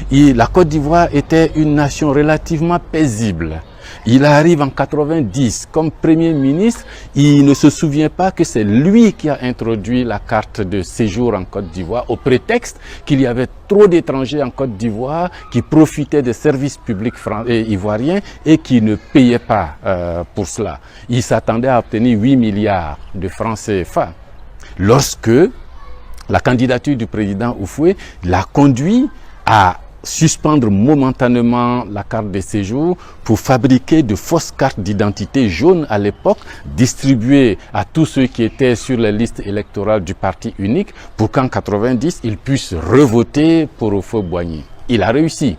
La Côte d'Ivoire était une nation relativement paisible. Il arrive en 90 comme Premier ministre, il ne se souvient pas que c'est lui qui a introduit la carte de séjour en Côte d'Ivoire au prétexte qu'il y avait trop d'étrangers en Côte d'Ivoire qui profitaient des services publics ivoiriens et qui ne payaient pas pour cela. Il s'attendait à obtenir 8 milliards de francs CFA. Lorsque la candidature du président Houphouët l'a conduit à suspendre momentanément la carte de séjour pour fabriquer de fausses cartes d'identité jaunes à l'époque, distribuées à tous ceux qui étaient sur les listes électorales du parti unique pour qu'en 90, ils puissent revoter pour Houphouët-Boigny. Il a réussi.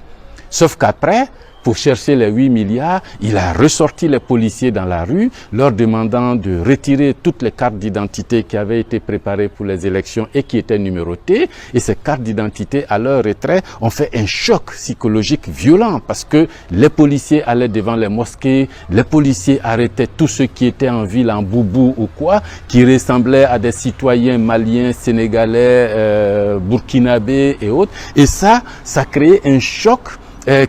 Sauf qu'après, pour chercher les 8 milliards, il a ressorti les policiers dans la rue, leur demandant de retirer toutes les cartes d'identité qui avaient été préparées pour les élections et qui étaient numérotées. Et ces cartes d'identité, à leur retrait, ont fait un choc psychologique violent parce que les policiers allaient devant les mosquées, les policiers arrêtaient tous ceux qui étaient en ville, en boubou ou quoi, qui ressemblaient à des citoyens maliens, sénégalais, burkinabés et autres. Et ça créait un choc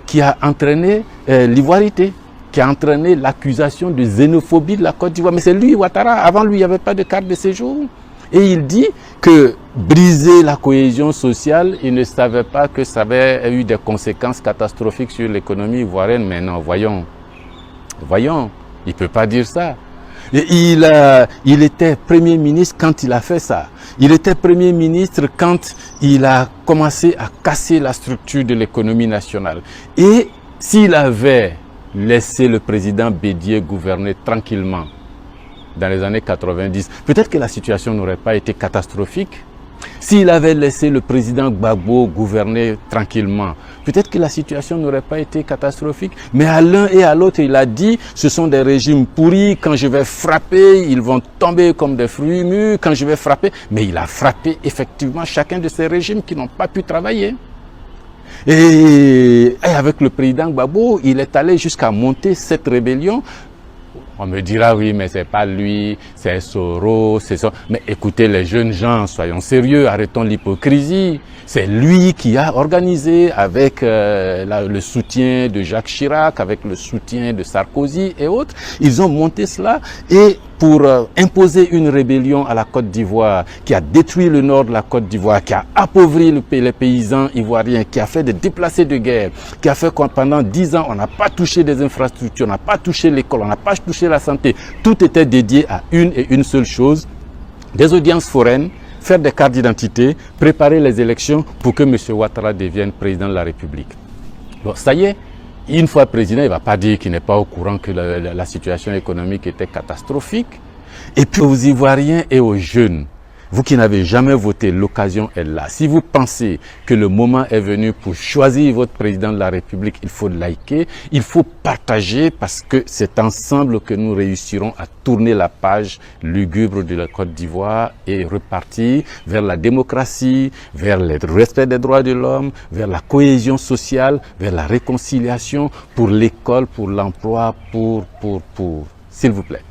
qui a entraîné l'ivoirité, qui a entraîné l'accusation de xénophobie de la Côte d'Ivoire. Mais c'est lui, Ouattara, avant lui, il n'y avait pas de carte de séjour. Et il dit que briser la cohésion sociale, il ne savait pas que ça avait eu des conséquences catastrophiques sur l'économie ivoirienne. Mais non, voyons, il ne peut pas dire ça. Et il était Premier ministre quand il a fait ça. Il était Premier ministre quand il a commencé à casser la structure de l'économie nationale. Et s'il avait laissé le président Bédié gouverner tranquillement dans les années 90, peut-être que la situation n'aurait pas été catastrophique. S'il avait laissé le président Gbagbo gouverner tranquillement, peut-être que la situation n'aurait pas été catastrophique. Mais à l'un et à l'autre, il a dit, ce sont des régimes pourris, quand je vais frapper, ils vont tomber comme des fruits mûrs, quand je vais frapper. Mais il a frappé effectivement chacun de ces régimes qui n'ont pas pu travailler. Et avec le président Gbagbo, il est allé jusqu'à monter cette rébellion. On me dira, oui, mais c'est pas lui, c'est Soro, c'est ça. Mais écoutez les jeunes gens, soyons sérieux, arrêtons l'hypocrisie. C'est lui qui a organisé avec le soutien de Jacques Chirac, avec le soutien de Sarkozy et autres. Ils ont monté cela et pour imposer une rébellion à la Côte d'Ivoire qui a détruit le nord de la Côte d'Ivoire, qui a appauvri les paysans ivoiriens, qui a fait des déplacés de guerre, qui a fait que pendant 10 ans, on n'a pas touché des infrastructures, on n'a pas touché l'école, on n'a pas touché la santé. Tout était dédié à une et une seule chose, des audiences foraines, faire des cartes d'identité, préparer les élections pour que M. Ouattara devienne président de la République. Bon, ça y est. Une fois président, il ne va pas dire qu'il n'est pas au courant que la situation économique était catastrophique. Et puis aux Ivoiriens et aux jeunes, vous qui n'avez jamais voté, l'occasion est là. Si vous pensez que le moment est venu pour choisir votre président de la République, il faut liker, il faut partager parce que c'est ensemble que nous réussirons à tourner la page lugubre de la Côte d'Ivoire et repartir vers la démocratie, vers le respect des droits de l'homme, vers la cohésion sociale, vers la réconciliation, pour l'école, pour l'emploi, s'il vous plaît.